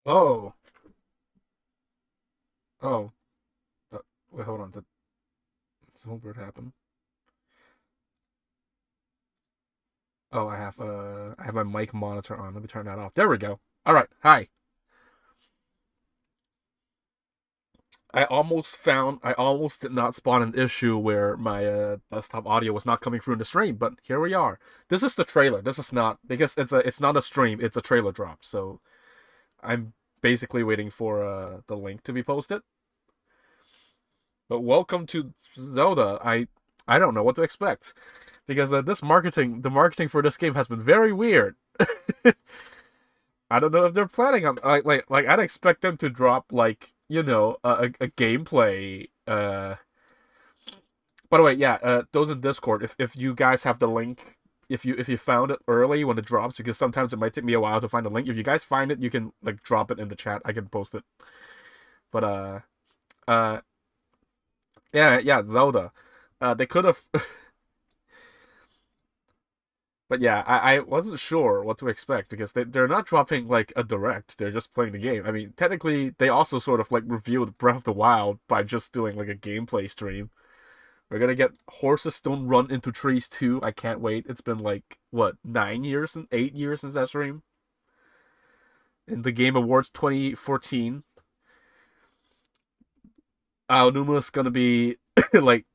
Oh, oh. Uh, Wait, hold on. Did something weird happen? Oh, I have my mic monitor on. Let me turn that off. There we go. All right. Hi. I almost did not spawn an issue where my desktop audio was not coming through in the stream, but here we are. This is the trailer. This is not because it's not a stream. It's a trailer drop. So I'm basically waiting for the link to be posted. But welcome to Zelda. I don't know what to expect because the marketing for this game has been very weird. I don't know if they're planning on like I'd expect them to drop like a gameplay. By the way, yeah, those in Discord, if you guys have the link, if you found it early when it drops, because sometimes it might take me a while to find the link. If you guys find it, you can like drop it in the chat. I can post it. But uh, yeah, Zelda. They could have. But yeah, I wasn't sure what to expect because they're not dropping like a direct, they're just playing the game. I mean, technically, they also sort of like revealed Breath of the Wild by just doing like a gameplay stream. We're gonna get Horses Don't Run into Trees too. I can't wait. It's been like, what, 9 years and 8 years since that stream? In the Game Awards 2014, Aonuma's gonna be like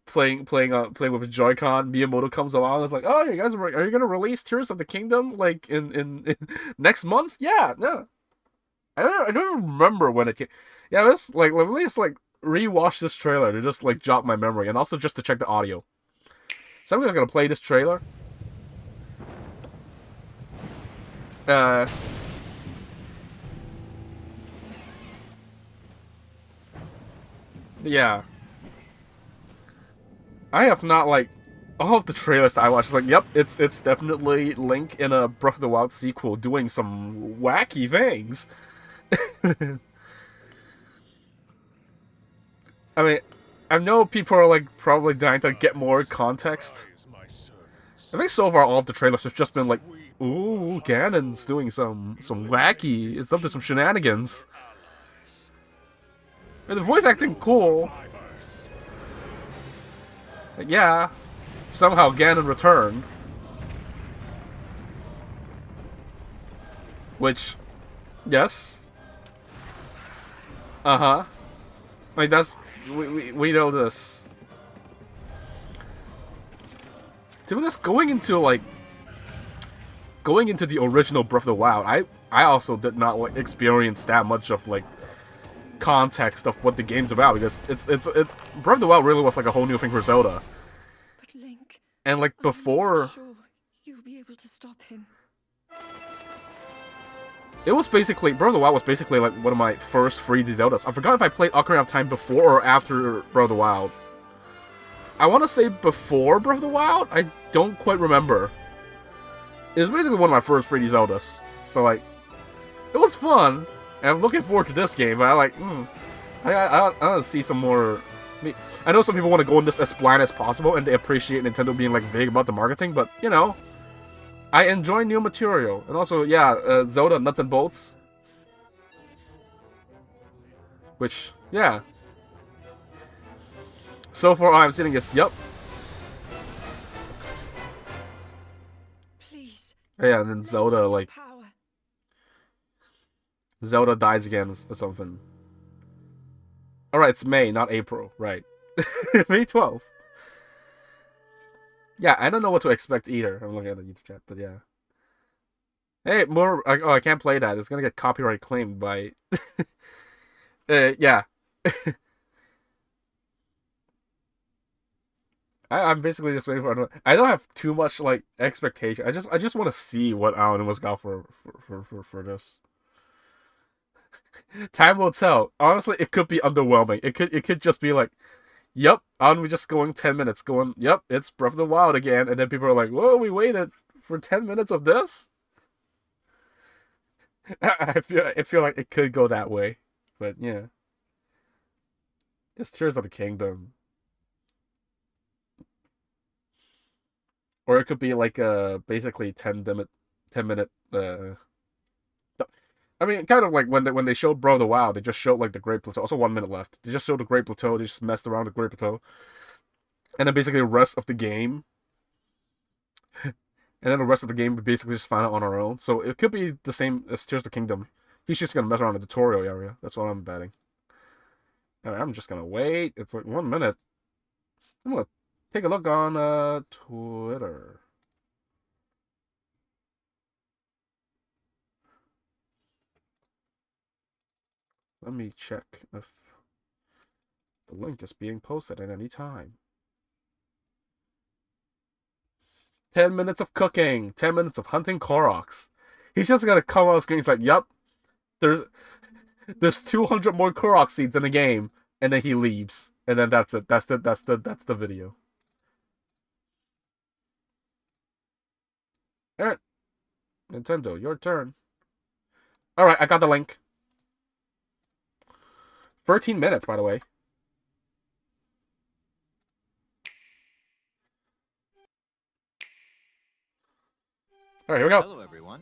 playing with a Joy-Con. Miyamoto comes along. It's like, oh, you guys are you gonna release Tears of the Kingdom like in next month? Yeah, no, I don't even remember when it came. Yeah, let's like let me just like rewatch this trailer to just like jog my memory and also just to check the audio. So I'm just gonna play this trailer. Uh, yeah, I have not like all of the trailers I watched. It's like, yep, it's definitely Link in a Breath of the Wild sequel doing some wacky things. I mean, I know people are like probably dying to get more context. I think so far all of the trailers have just been like, ooh, Ganon's doing some wacky, it's up to some shenanigans. And the voice acting cool. Like, yeah, somehow Ganon returned, which, yes, uh huh. Like that's we know this. To be honest, going into the original Breath of the Wild, I also did not like experience that much of like context of what the game's about because it Breath of the Wild really was like a whole new thing for Zelda. But Link, And like I'm not before, sure you'll be able to stop him. it was basically Breath of the Wild was basically like one of my first 3D Zeldas. I forgot if I played Ocarina of Time before or after Breath of the Wild. I want to say before Breath of the Wild. I don't quite remember. It was basically one of my first 3D Zeldas. So like, it was fun, and I'm looking forward to this game. But I like, I want to see some more. I know some people want to go in this as bland as possible, and they appreciate Nintendo being like vague about the marketing. But you know, I enjoy new material, and also yeah, Zelda Nuts and Bolts, which yeah. So far, I'm seeing is yep, Please, yeah, and then let me see Zelda your like power. Zelda dies again or something. All right, it's May, not April, right? May 12th. Yeah, I don't know what to expect either. I'm looking at the YouTube chat, but yeah. Hey, more. Oh, I can't play that. It's gonna get copyright claimed by. Yeah. I'm basically just waiting for. I don't have too much like expectation. I just want to see what Alan was got for this. Time will tell. Honestly, it could be underwhelming. It could just be like, yep, aren't we just going 10 minutes? Going, yep, it's Breath of the Wild again, and then people are like, whoa, we waited for 10 minutes of this. I feel like it could go that way, but yeah, it's Tears of the Kingdom, or it could be like basically 10 minute I mean, kind of like when they showed Breath of the Wild, they just showed like the Great Plateau. Also, 1 minute left. They just showed the Great Plateau. They just messed around with the Great Plateau, and then basically the rest of the game, and then the rest of the game we basically just find out on our own. So it could be the same as Tears of the Kingdom. He's just gonna mess around in the tutorial area. That's what I'm betting. Alright, I'm just gonna wait. It's like 1 minute. I'm gonna take a look on Twitter. Let me check if the link is being posted at any time. 10 minutes of cooking. 10 minutes of hunting Koroks. He's just gonna come on screen. He's like, "Yep, there's 200 more Korok seeds in the game," and then he leaves, and then that's it. That's the video. All right, Nintendo, your turn. All right, I got the link. 13 minutes, by the way. All right, here we go. Hello, everyone.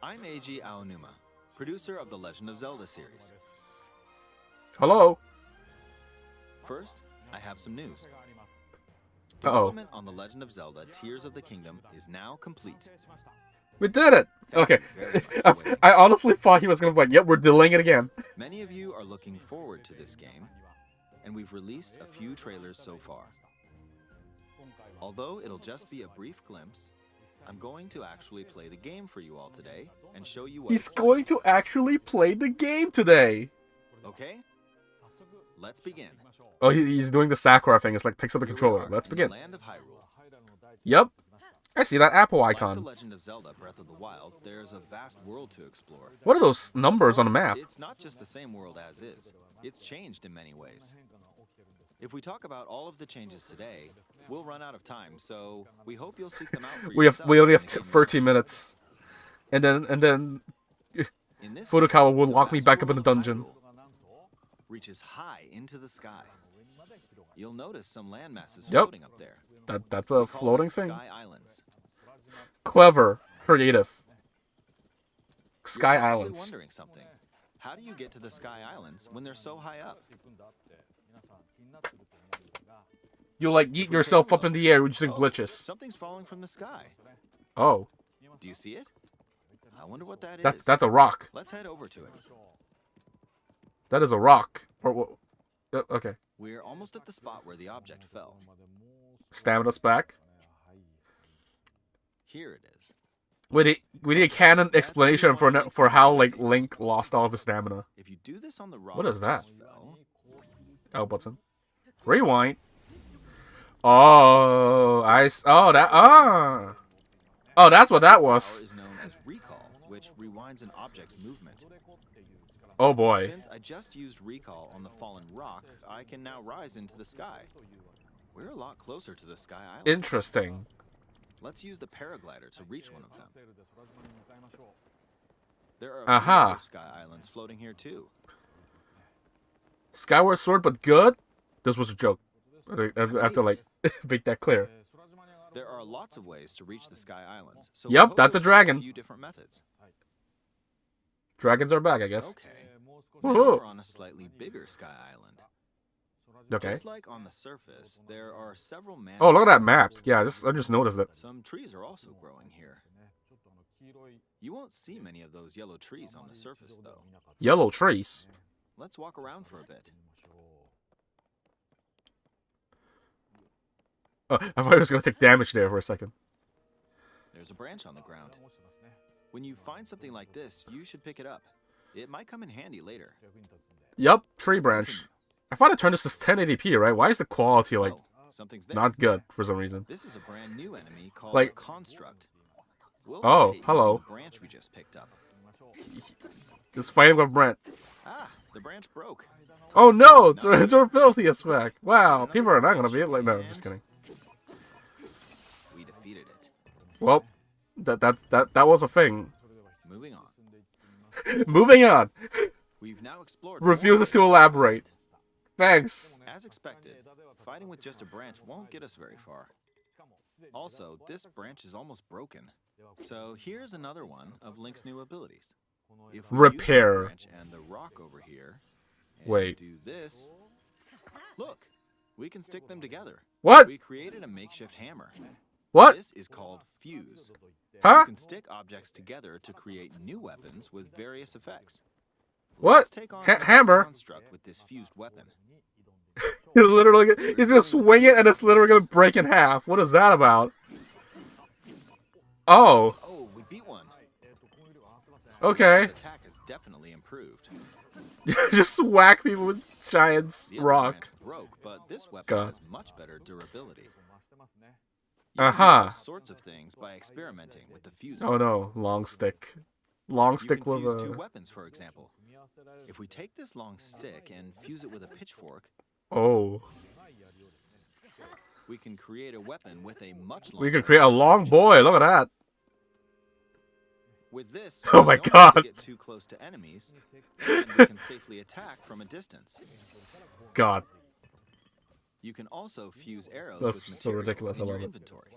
I'm Eiji Aonuma, producer of the Legend of Zelda series. Hello. First, I have some news. Uh-oh. Development on the Legend of Zelda Tears of the Kingdom is now complete. We did it. Okay. I honestly thought he was gonna be like, "Yep, we're delaying it again." Many of you are looking forward to this game, and we've released a few trailers so far. Although it'll just be a brief glimpse, I'm going to actually play the game for you all today and show you what He's it's going to actually play the game today. like. Okay? Let's begin. Oh, he's doing the Sakura thing. It's like picks up the Here we controller. are Let's in the begin. land of Hyrule. Yep. I see that Apple Like icon. The Legend of Zelda Breath of the Wild, there's a vast world to explore. What are those numbers on the map? It's not just the same world as is. It's changed in many ways. If we talk about all of the changes today, we'll run out of time, so we hope you'll seek them out for yourself We only have when the game 13 releases. minutes, and then In this Furukawa game, will the lock me vast back up in world the of dungeon. Hyrule reaches high into the sky. You'll notice some land masses Yep. floating up there. That's a We call floating them thing. Sky Islands. Clever, creative. Sky You're probably Islands. wondering something. How do you get to the Sky Islands when they're so high up? You like yeet yourself up in the air using glitches. Something's falling from the sky. Oh, Do you see it? I wonder what that is. that's a rock. Let's head over to it. That is a rock. Or okay. We're almost at the spot where the object fell. Stamina's back. Here it is. We need a canon explanation for how like Link lost all of his stamina. If you do this on the rock What is that? just fell, L button. Rewind. Oh, Oh, that's what that power was. is known as recall, which rewinds an object's movement. Oh boy. Since I just used recall on the fallen rock, I can now rise into the sky. We're a lot closer to the Sky Island. Interesting. Let's use the paraglider to reach one of them. There are a few Aha. other Sky Islands floating here too. Skyward Sword, but good? This was a joke. I have to like make that clear. There are lots of ways to reach the Sky Islands. So Yep, we hope that's a you'll try dragon. A few different methods. Dragons are back, I guess. Okay. Woohoo. Now we're on a slightly bigger Sky Island. Okay. Just like on the surface, there are several man. Oh, look at that map. Yeah, I just noticed it. Some trees are also growing here. You won't see many of those yellow trees on the surface, though. Yellow trees. Let's walk around for a bit. Oh, I thought I was gonna take damage there for a second. There's a branch on the ground. When you find something like this, you should pick it up. It might come in handy later. Yep, tree branch. I thought I turned this to 1080p, right? Why is the quality like Oh, something's there. not good for some reason? This is a brand new enemy called Like- a construct. We'll Oh, fight it hello. using the branch we just picked up. It's fighting with Brent. Ah, the branch broke. Oh no, it's our filthiest back. Wow, people are not gonna be like no, just kidding. We defeated it. Well, that was a thing. Moving on. Moving on. We've now explored. Refuses to elaborate. Thanks. As expected, fighting with just a branch won't get us very far. Also, this branch is almost broken. So here's another one of Link's new abilities. If we use this Repair. branch and the rock over here, and Wait. do this. Look, we can stick them together. What? We created a makeshift hammer. What? This is called fuse. Huh? You can stick objects together to create new weapons with various effects. What? Let's take on another Hammer? construct with this fused weapon. He's gonna swing it and it's literally gonna break in half. What is that about? Oh. Oh, we beat one. Okay. This attack has definitely improved. Just whack people with giant The other rock. branch broke, but this weapon God. has much better durability. You can do Uh-huh. all sorts of things by experimenting with the fusing. Oh no, long stick. Long You stick can with fuse two a... weapons, for example. If we take this long stick and fuse it with a pitchfork, Oh. we can create a weapon with a much longer. We could create a long boy, look at that. With this, Oh we my don't have to God. get too close to enemies, and we can safely attack from a distance. God. You can also fuse arrows That's with so materials ridiculous, I in your love it. inventory.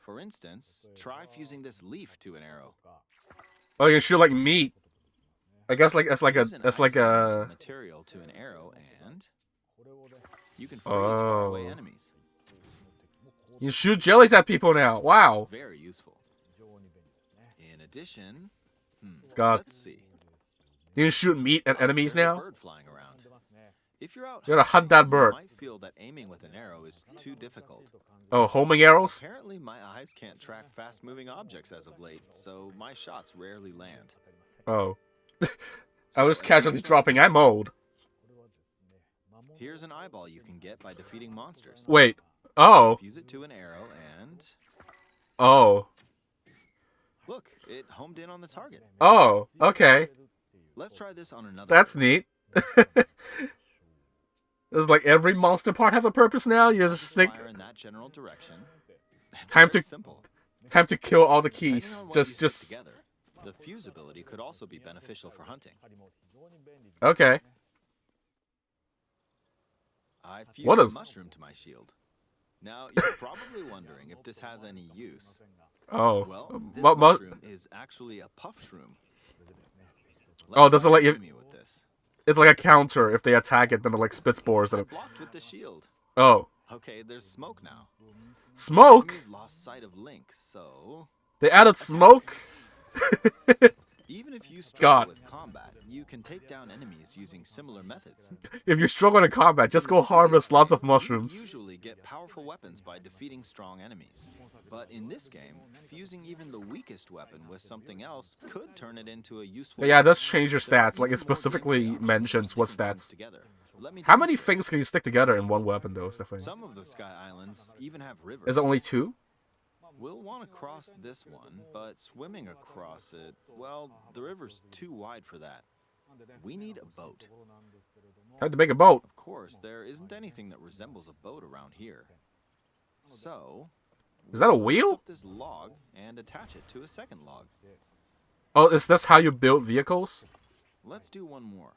For instance, try fusing this leaf to an arrow. Oh, you can shoot like meat. I guess like it's like a Use an it's like ice elemental a material to an arrow, and you can freeze faraway Oh. enemies. you shoot jellies at people now. Wow. Very useful. In addition, God. let's see. You can shoot meat at enemies There's a now. bird flying around. If you're out You gotta hunt that hunting, bird. You might feel that aiming with an arrow is too difficult. Oh, homing arrows. Apparently, my eyes can't track fast-moving objects as of late, so my shots rarely land. Oh. I was casually dropping ammo. Here's an eyeball you can get by defeating monsters. Wait. Oh. Fuse it to an arrow, and Oh. look, it homed in on the target. Oh. Okay. Let's try this on another. That's bird. neat. Does like every monster part have a purpose now? You just think Fire in that general direction. It's Time very to- simple. time to kill all the Depending keys. on what you stick Just together, the fuse ability could also be beneficial for hunting. okay. I fused What a is- mushroom to my shield. Now you're probably wondering if this has any use. Oh. Well, this What mushroom is actually a puff shroom. Oh, does it let you- enemy with this? It's like a counter. If they attack it, then it like spits spores at them. Blocked with the shield. Oh. Okay, there's smoke now. Smoke? Enemies lost sight of Link, so They added smoke? even if you God. struggle with combat, you can take down enemies using similar methods. If you struggle in combat, just go harvest lots of You mushrooms. usually get powerful weapons by defeating strong enemies. But in this game, fusing even the weakest weapon with something else could turn it into a useful. Yeah, it does weapon. change your There are stats. Like, it even more specifically gameplay options mentions for what sticking things stats. together. Let me How many demonstrate. things can you stick together in one weapon, though, Stephanie? Some of the Sky Islands even have rivers. Is it only two? We'll want to cross this one, but swimming across it, well, the river's too wide for that. We need a boat. How to make a boat? Of course, there isn't anything that resembles a boat around here. So, Is that a we'll wheel? lift up this log and attach it to a second log. Oh, is this how you build vehicles? Let's do one more.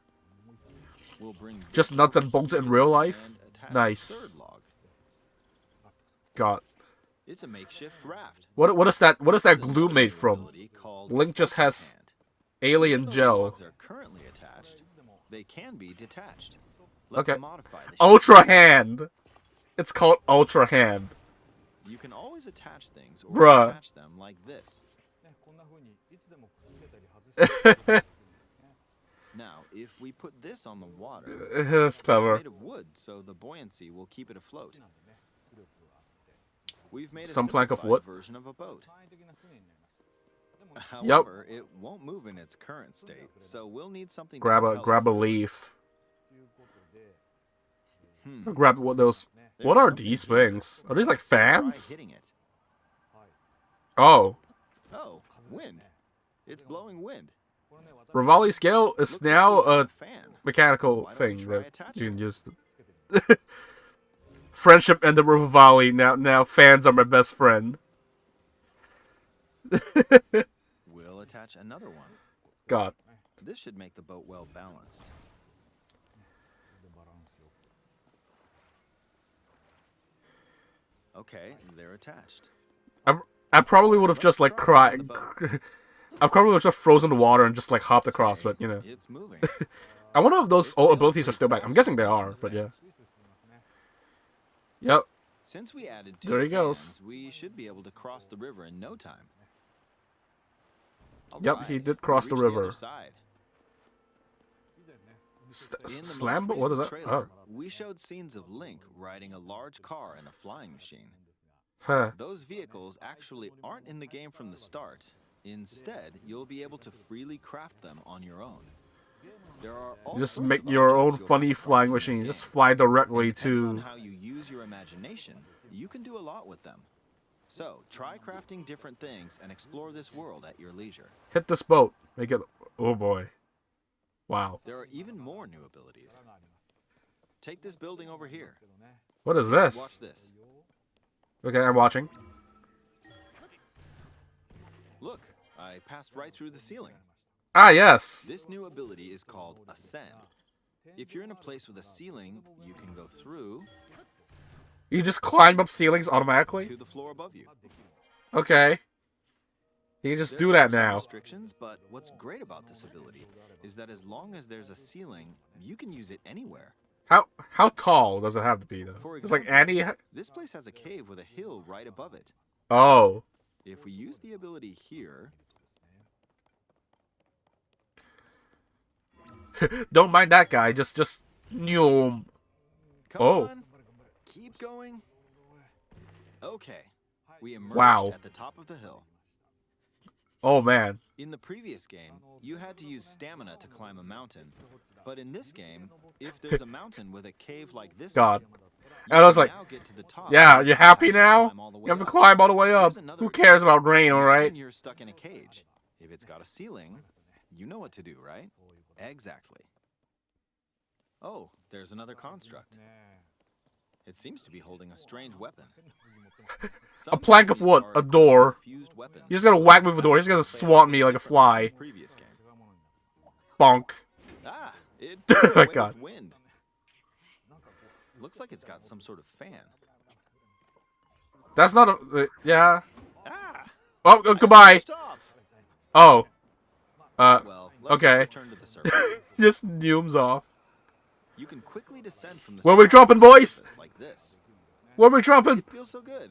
We'll bring Just this nuts over and bolts in here real life? and attach Nice. a third log. God. It's a makeshift raft. What is that This is glue another made new from? ability called Link just Ultra has Hand. alien Even though the gel. logs are currently attached, they can be detached. Let's Okay. modify the shape. Ultra Hand! It's called Ultra Hand. You can always attach things or Bruh. attach them like this. Now, if we put this on the water, It's it's clever. made of wood, so the buoyancy will keep it afloat. We've made a Some plank of simplified wood. version of a boat. However, it won't move in its current state, so we'll need something to propel it Grab a forward. leaf. Hmm. Grab what those. There's What are something these here. things? Are these like Let's try fans? hitting it. Oh. Oh, wind. It's blowing wind. Rivali scale is Looks now like we found a a fan. mechanical Why don't we thing try that attaching you can use. Friendship and the Rivali. Now fans are my best friend. We'll attach another one. God. This should make the boat well balanced. Okay, they're attached. I probably would have just like cried. I've probably just frozen the water and just like hopped across, but you know. It's moving. I wonder if those It's old sailing abilities are through still the back. I'm fast guessing they forward are, from the but yeah. fans. Yep. Since we added 2 There he goes. fans, we should be able to cross the river in no time. Yep, he Alright, did we cross the reached river. other side. In the Slam? most What is that? recent Oh. trailer, we showed scenes of Link riding a large car and a flying machine. Huh. Those vehicles actually aren't in the game from the start. Instead, you'll be able to freely craft them on your own. There are all Just sorts make of your objects own you'll funny come across flying in this machine. Just game. fly And directly depending on to... how you use your imagination, you can do a lot with them. So, try crafting different things and explore this world at your leisure. Hit this boat. Make it... Oh boy. Wow. There are even more new abilities. Take this building over here. What is this? Watch this. Okay, I'm watching. Look, I passed right through the ceiling. Ah, yes. This new ability is called Ascend. If you're in a place with a ceiling, you can go through You just climb up ceilings automatically? to the floor above you. Okay. You can just There do are that some now. restrictions, but what's great about this ability is that as long as there's a ceiling, you can use it anywhere. How tall does it have to be, though? For It's like example, any... This place has a cave with a hill right above it. Oh. If we use the ability here, Don't mind that guy. Just... Nyom. come Oh. on, keep going. Okay, we emerged Wow. at the top of the hill. Oh, man. In the previous game, you had to use stamina to climb a mountain. But in this game, if there's a mountain with a cave like this God. one, And I was can like, now get to the top yeah, without you happy having to now? climb all the way You have to up. climb all the way up. Here's another Who cares about rain, Imagine alright? you're stuck in a cage. If it's got a ceiling, you know what to do, right? Exactly. Oh, there's another construct. It seems to be holding a strange weapon. A plank of wood, a door. You're You're just gonna whack me with the door. He's gonna swat me like a fly. Previous game. Bonk. Ah, it Oh blew my away God. with wind. Looks like it's got some sort of fan. That's not a... yeah. Ah! Oh, I goodbye. pushed off. Oh. Well, let's okay. just return to the surface. Just nooms off. You can quickly descend from the Where we sky dropping, to the boys? surface like this. Where we dropping? It feels so good.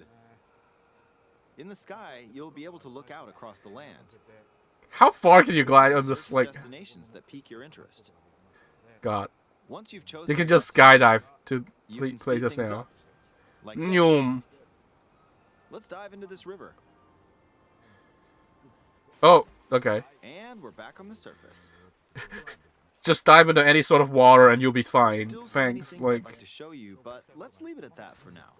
In the sky, you'll be able to look out across the land. How far can you glide These are on this, certain like... destinations that pique your interest. God. Once you've chosen You can a just destination, skydive to you can speed places things now. up, like this. Noom. Let's dive into this river. Oh, okay. And we're back on the surface. Just dive into any sort of water and you'll be fine. Still so many Thanks, things I'd like... like to show you, but let's leave it at that for now.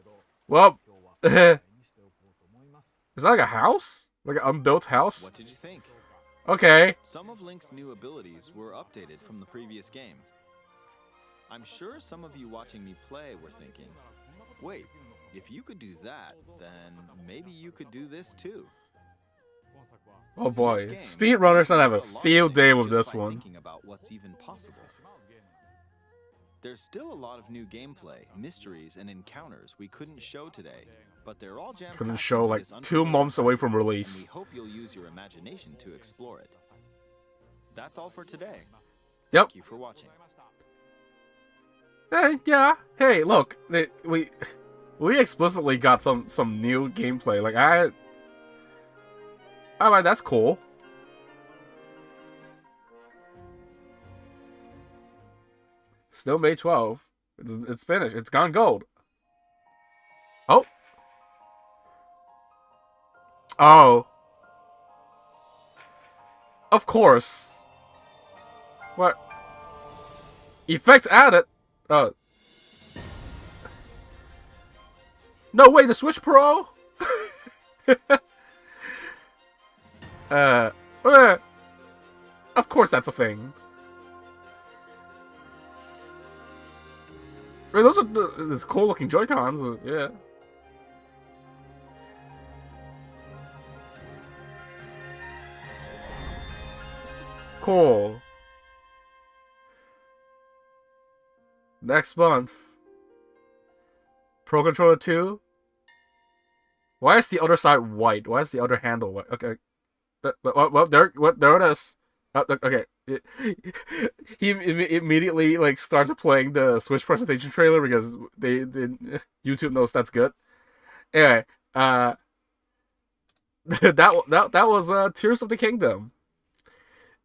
Well... Is that like a house? Like an unbuilt house? What did you think? Okay. Some of Link's new abilities were updated from the previous game. I'm sure some of you watching me play were thinking, wait, if you could do that, then maybe you could do this too. Oh In boy. this game, Speedrunners you gonna have can a do lot of field day things with just this by one. Thinking about what's even possible. There's still a lot of new gameplay, mysteries, and encounters we couldn't show today, but they're all jammed Couldn't show like 2 months away from and release. we hope you'll use your imagination to explore it. That's all for today. Yep. Thank you for watching. Yeah. Hey, look. We explicitly got some new gameplay. Like, alright, that's cool. Still May 12th. It's finished. It's gone gold. Oh. Oh. Of course. What? Effects added. No way, the Switch Pro? Of course that's a thing. Wait, those are these cool looking Joy-Cons, yeah. Cool. Next month. Pro Controller 2. Why is the other side white? Why is the other handle white? Okay. There it is. Okay. He immediately like starts playing the Switch presentation trailer because YouTube knows that's good. Anyway, that was Tears of the Kingdom.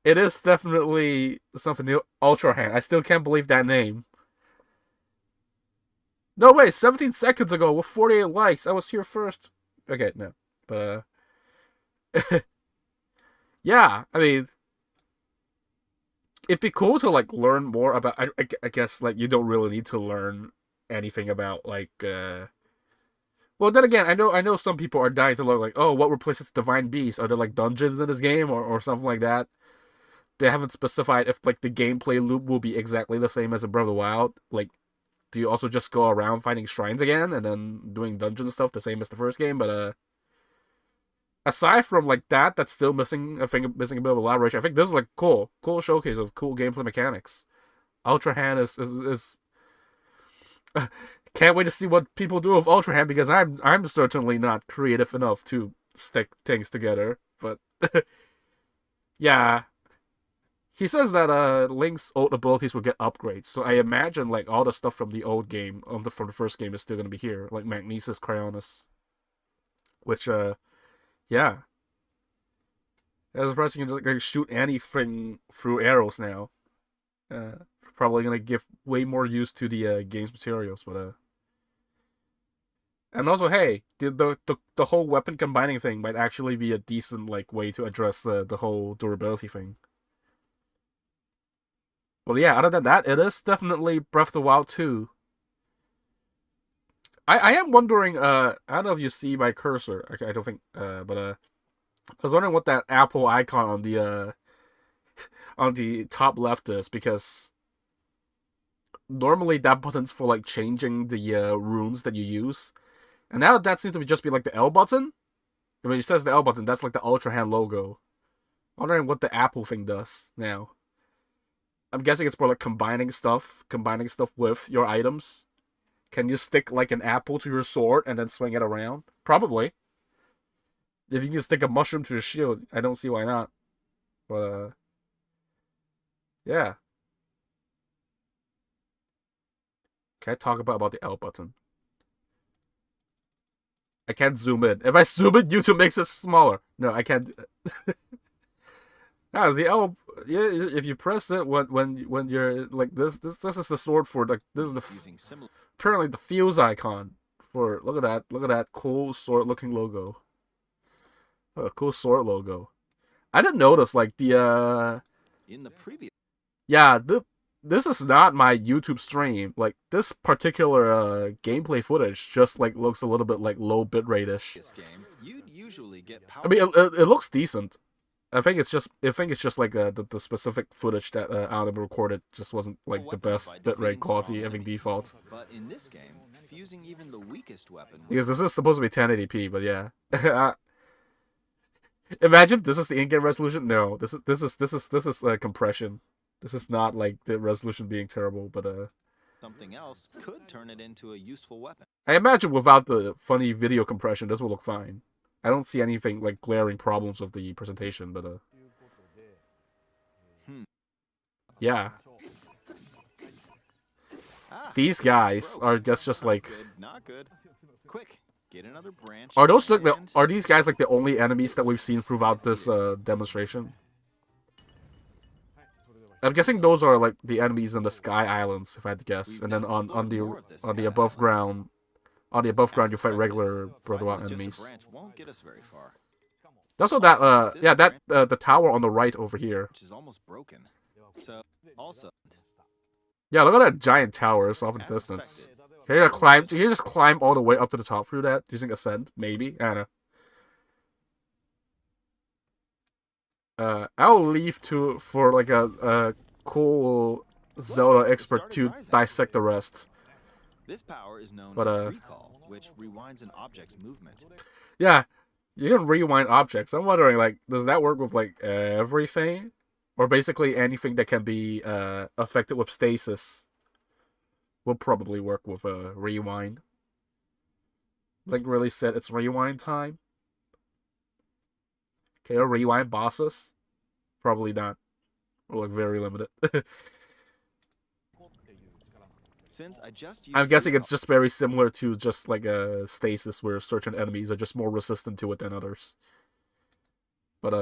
It is definitely something new. Ultra Hand. I still can't believe that name. No way, 17 seconds ago with 48 likes. I was here first. Okay, no. But yeah, I mean, it'd be cool to like learn more about. I guess like you don't really need to learn anything about like. Well, then again, I know some people are dying to learn like, oh, what replaces Divine Beast? Are there like dungeons in this game or something like that? They haven't specified if like the gameplay loop will be exactly the same as in Breath of the Wild. Like, do you also just go around finding shrines again and then doing dungeon stuff the same as the first game? But aside from like that, that's still missing. I think missing a bit of elaboration. I think this is like cool showcase of cool gameplay mechanics. Ultra Hand is can't wait to see what people do with Ultra Hand because I'm certainly not creative enough to stick things together. But yeah, he says that Link's old abilities will get upgrades. So I imagine like all the stuff from the old game, from the first game, is still gonna be here, like Magnesis, Cryonis, which yeah. As a person, you can just like, shoot anything through arrows now. Probably gonna give way more use to the game's materials, but and also, hey, the whole weapon combining thing might actually be a decent like way to address the whole durability thing. Well, yeah. Other than that, it is definitely Breath of the Wild 2. I am wondering. I don't know if you see my cursor. I don't think. But I was wondering what that Apple icon on the top left is because normally that button's for like changing the runes that you use, and now that seems to just be like the L button. I mean, it says the L button. That's like the Ultra Hand logo. I'm wondering what the Apple thing does now. I'm guessing it's for like combining stuff with your items. Can you stick like an apple to your sword and then swing it around? Probably. If you can stick a mushroom to your shield, I don't see why not. But yeah. Can I talk about the L button? I can't zoom in. If I zoom in, YouTube makes it smaller. No, I can't. Yeah, the L. Yeah, if you press it when you're like this is the sword for like this is the apparently the fuse icon for look at that cool sword looking logo. A cool sword logo. I didn't notice like the In the previous yeah this is not my YouTube stream. Like this particular gameplay footage just like looks a little bit like low bitrate-ish. game, you'd usually get I mean it looks decent. I think it's just like the specific footage that Aonuma recorded just wasn't like the best bitrate quality. I think default. But in this game, fusing even the weakest weapon Because this is supposed to be 1080p, but yeah. Imagine if this is the in-game resolution. No, this is compression. This is not like the resolution being terrible, but something else could turn it into a useful weapon. I imagine without the funny video compression, this will look fine. I don't see anything like glaring problems with the presentation, but yeah. These guys are just like Not good. Quick, get another branch. are those like are these guys like the only enemies that we've seen throughout this demonstration? I'm guessing those are like the enemies in the Sky Islands, if I had to guess, and then on the above ground. On the above ground, you fight regular Breath of the Wild enemies. Won't get us very far. Also, that the tower on the right over here. Which is almost broken. So also. Yeah, look at that giant tower. It's off in the distance. Can you climb? Can you just climb all the way up to the top through that using ascent? Maybe. I don't know. I'll leave for like a cool Zelda expert to dissect the rest. This power is known But, as recall, which rewinds an object's movement. Yeah, you can rewind objects. I'm wondering, like, does that work with like everything, or basically anything that can be affected with stasis? Will probably work with a rewind. Like, really said it's rewind time. KO rewind bosses? Probably not. Or like very limited. Since I just used I'm guessing your it's just very similar to just like a stasis where certain enemies are just more resistant to it than others. But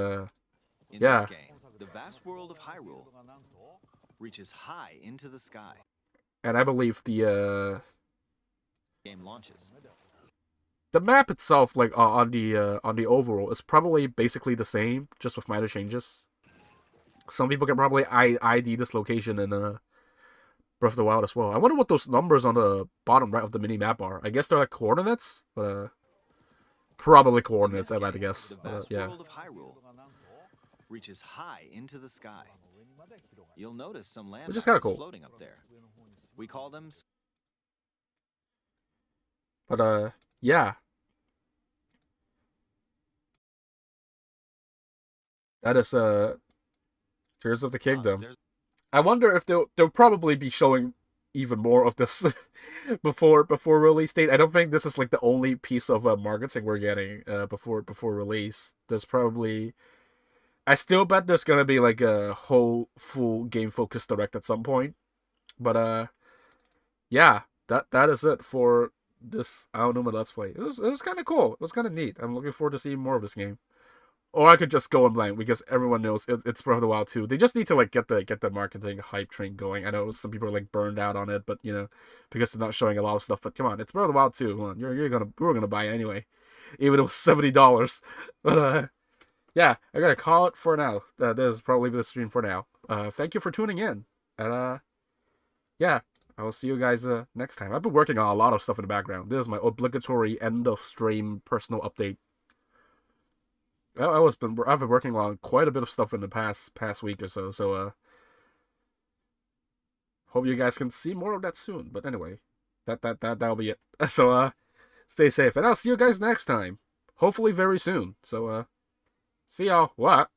In yeah. this game, the vast world of Hyrule reaches high into the sky. And I believe the Game launches. map itself, like on the overall, is probably basically the same, just with minor changes. Some people can probably ID this location in Breath of the Wild as well. I wonder what those numbers on the bottom right of the mini map are. I guess they're like coordinates, but probably coordinates. I might guess. The vast Yeah. world of Hyrule reaches high into the sky. You'll notice some Which is kinda landmasses cool. floating up there. We call them. But yeah. That is Tears of the Kingdom. there's I wonder if they'll probably be showing even more of this before release date. I don't think this is like the only piece of marketing we're getting before release. There's probably, I still bet there's gonna be like a whole full game focused direct at some point. But yeah, that is it for this Aonuma Let's Play. It was kind of cool. It was kind of neat. I'm looking forward to seeing more of this game. Or I could just go in blank because everyone knows it's Breath of the Wild 2. They just need to like get the marketing hype train going. I know some people are like burned out on it, but you know, because they're not showing a lot of stuff. But come on, it's Breath of the Wild 2. Come on, we're gonna buy it anyway, even if it was $70. But yeah, I gotta call it for now. This is probably the stream for now. Thank you for tuning in, and yeah, I will see you guys next time. I've been working on a lot of stuff in the background. This is my obligatory end of stream personal update. I've been working on quite a bit of stuff in the past week or so. So hope you guys can see more of that soon. But anyway, that'll be it. So stay safe, and I'll see you guys next time. Hopefully very soon. So see y'all. What?